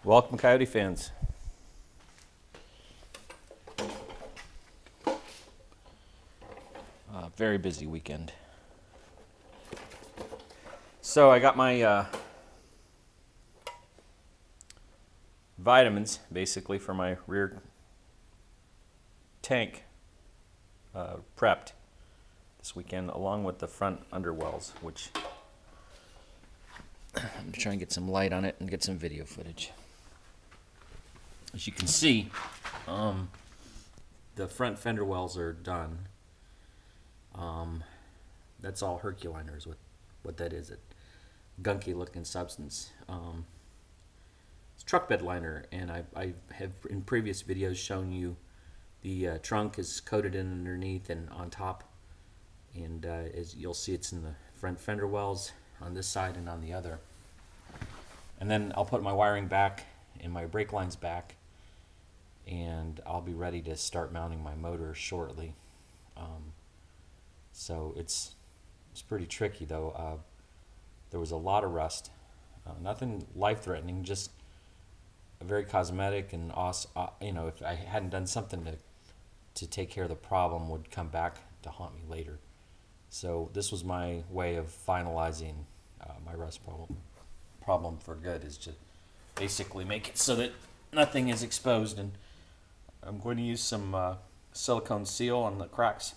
Welcome, Coyote fans. Very busy weekend. So I got my vitamins, basically, for my rear tank prepped this weekend, along with the front underwells, which I'm trying to get some light on it and get some video footage. As you can see, the front fender wells are done. That's all Herculiner is what that is. A gunky looking substance. It's truck bed liner, and I have in previous videos shown you the trunk is coated in underneath and on top, and as you'll see, it's in the front fender wells on this side and on the other. And then I'll put my wiring back and my brake lines back, and I'll be ready to start mounting my motor shortly. So it's pretty tricky though. There was a lot of rust, nothing life-threatening, just a very cosmetic, and if I hadn't done something to take care of the problem, would come back to haunt me later. So this was my way of finalizing my rust problem for good, is to basically make it so that nothing is exposed, and I'm going to use some silicone seal on the cracks,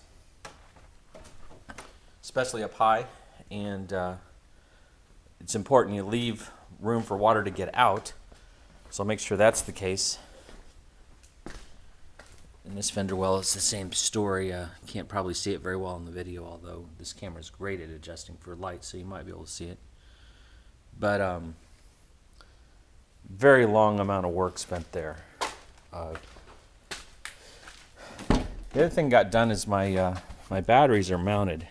especially up high, and it's important you leave room for water to get out, so I'll make sure that's the case. And this fender well is the same story. Can't probably see it very well in the video, although this camera is great at adjusting for light, so you might be able to see it. But very long amount of work spent there. The other thing got done is my batteries are mounted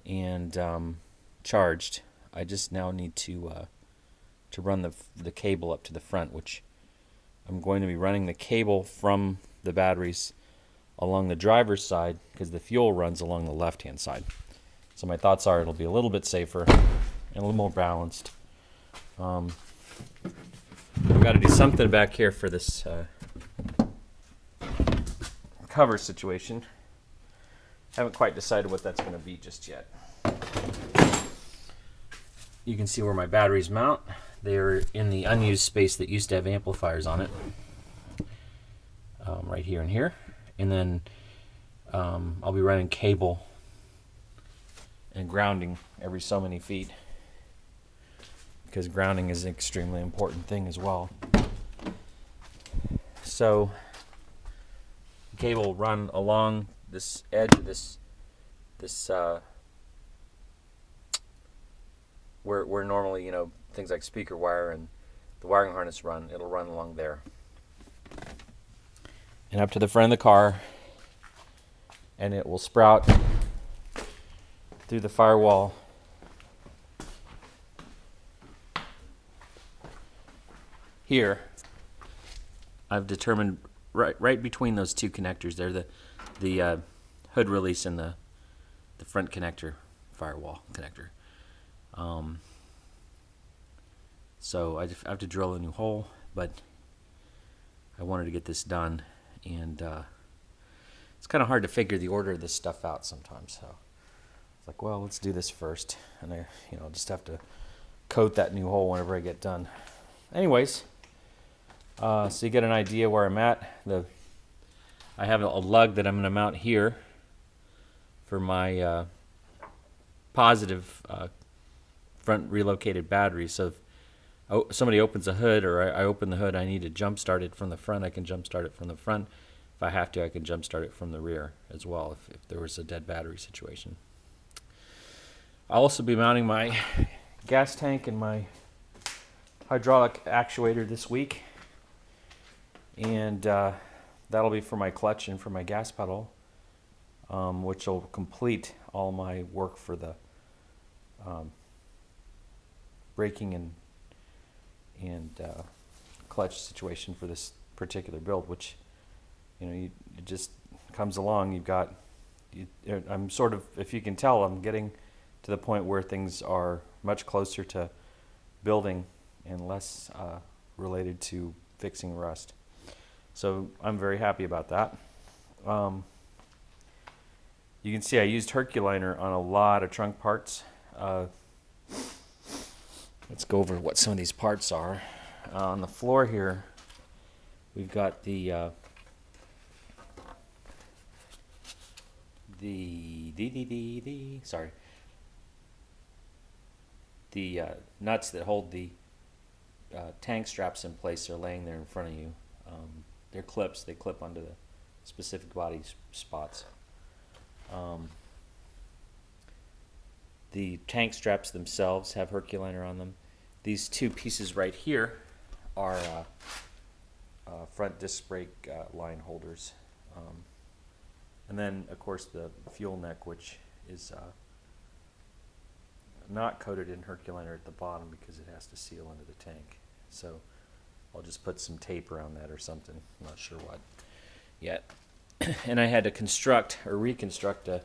and charged. I just now need to run the cable up to the front, which I'm going to be running the cable from the batteries along the driver's side, because the fuel runs along the left-hand side. So my thoughts are it'll be a little bit safer and a little more balanced. We've got to do something back here for this cover situation. Haven't quite decided what that's going to be just yet. You can see where my batteries mount. They're in the unused space that used to have amplifiers on it, right here and here. And then I'll be running cable and grounding every so many feet, because grounding is an extremely important thing as well. So cable will run along this edge of this where normally, things like speaker wire and the wiring harness run. It'll run along there and up to the front of the car, and it will sprout through the firewall here. I've determined right between those two connectors there, the hood release and the front connector, firewall connector. So I have to drill a new hole, but I wanted to get this done, and it's kind of hard to figure the order of this stuff out sometimes. So it's like, well, let's do this first, and I just have to coat that new hole whenever I get done. Anyways, so you get an idea where I'm at. I have a lug that I'm going to mount here for my positive front relocated battery. So if somebody opens a hood, or I open the hood, I need to jump start it from the front, I can jump start it from the front. If I have to, I can jump start it from the rear as well, if there was a dead battery situation. I'll also be mounting my gas tank and my hydraulic actuator this week, and that'll be for my clutch and for my gas pedal, which will complete all my work for the braking and clutch situation for this particular build, which it just comes along. I'm sort of, if you can tell, I'm getting to the point where things are much closer to building and less related to fixing rust. So I'm very happy about that. You can see I used Herculiner on a lot of trunk parts. Let's go over what some of these parts are. On the floor here, we've got the nuts that hold the tank straps in place are laying there in front of you. They're clips. They clip onto the specific body spots. The tank straps themselves have Herculiner on them. These two pieces right here are front disc brake line holders. And then, of course, the fuel neck, which is not coated in Herculiner at the bottom because it has to seal into the tank. So I'll just put some tape around that or something. I'm not sure what yet. And I had to construct or reconstruct a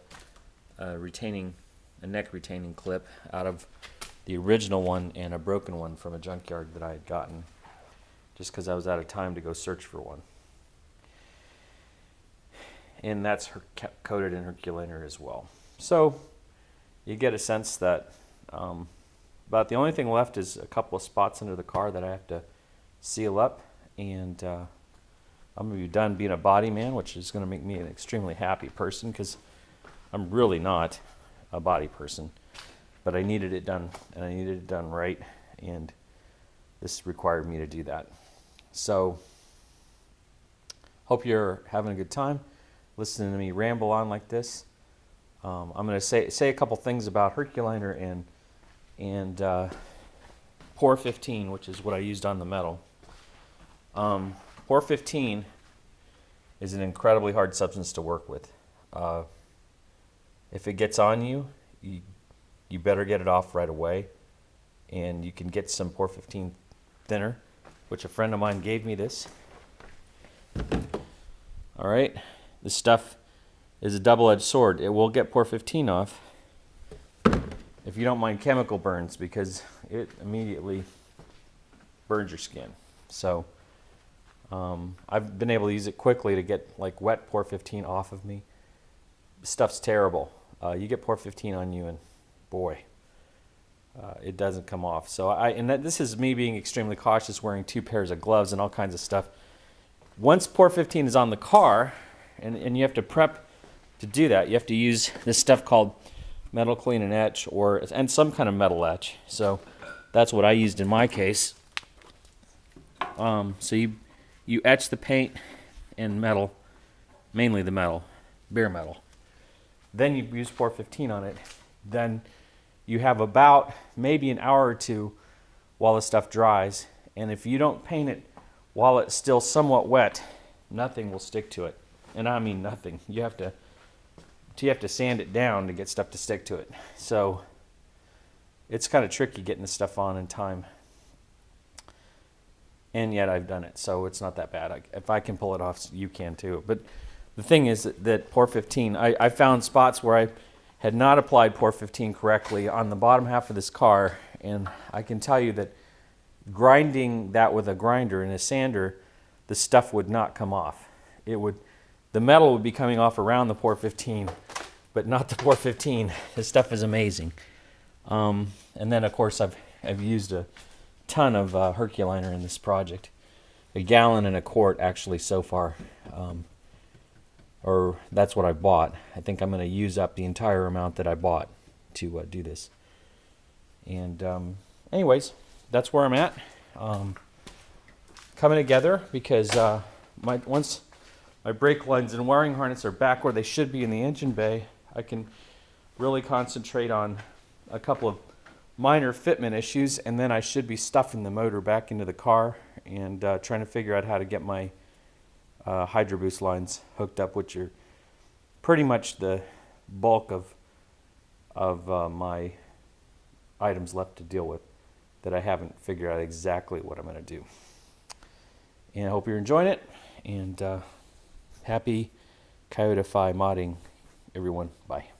neck retaining clip out of the original one and a broken one from a junkyard that I had gotten, just because I was out of time to go search for one. And that's coated in Herculiner as well. So you get a sense that about the only thing left is a couple of spots under the car that I have to seal up, and I'm going to be done being a body man, which is going to make me an extremely happy person because I'm really not a body person. But I needed it done, and I needed it done right, and this required me to do that. So hope you're having a good time listening to me ramble on like this. I'm going to say a couple things about Herculiner and Por 15, which is what I used on the metal. Por 15 is an incredibly hard substance to work with. If it gets on you, you better get it off right away. And you can get some Por 15 thinner, which a friend of mine gave me this. All right, this stuff is a double-edged sword. It will get Por 15 off if you don't mind chemical burns, because it immediately burns your skin. So I've been able to use it quickly to get like wet Por 15 off of me. This stuff's terrible. You get Por 15 on you, and boy, it doesn't come off. So this is me being extremely cautious, wearing 2 pairs of gloves and all kinds of stuff. Once Por 15 is on the car, and you have to prep to do that, you have to use this stuff called metal clean and etch, and some kind of metal etch. So that's what I used in my case. So you etch the paint and metal, mainly the metal, bare metal. Then you use Por 15 on it. Then you have about maybe an hour or two while the stuff dries. And if you don't paint it while it's still somewhat wet, nothing will stick to it. And I mean nothing. You have to sand it down to get stuff to stick to it. So it's kind of tricky getting this stuff on in time. And yet I've done it, so it's not that bad. If I can pull it off, you can too. But the thing is that Por 15, I found spots where I had not applied Por 15 correctly on the bottom half of this car, and I can tell you that grinding that with a grinder and a sander, the stuff would not come off. The metal would be coming off around the Por 15, but not the Por 15. This stuff is amazing. And then, of course, I've used a ton of Herculiner in this project. 1.25 gallons actually so far. Or that's what I bought. I think I'm going to use up the entire amount that I bought to do this. And anyways, that's where I'm at. Coming together because once my brake lines and wiring harness are back where they should be in the engine bay, I can really concentrate on a couple of minor fitment issues, and then I should be stuffing the motor back into the car and trying to figure out how to get my Hydro Boost lines hooked up, which are pretty much the bulk of my items left to deal with that I haven't figured out exactly what I'm going to do. And I hope you're enjoying it, and happy Coyotify modding, everyone. Bye.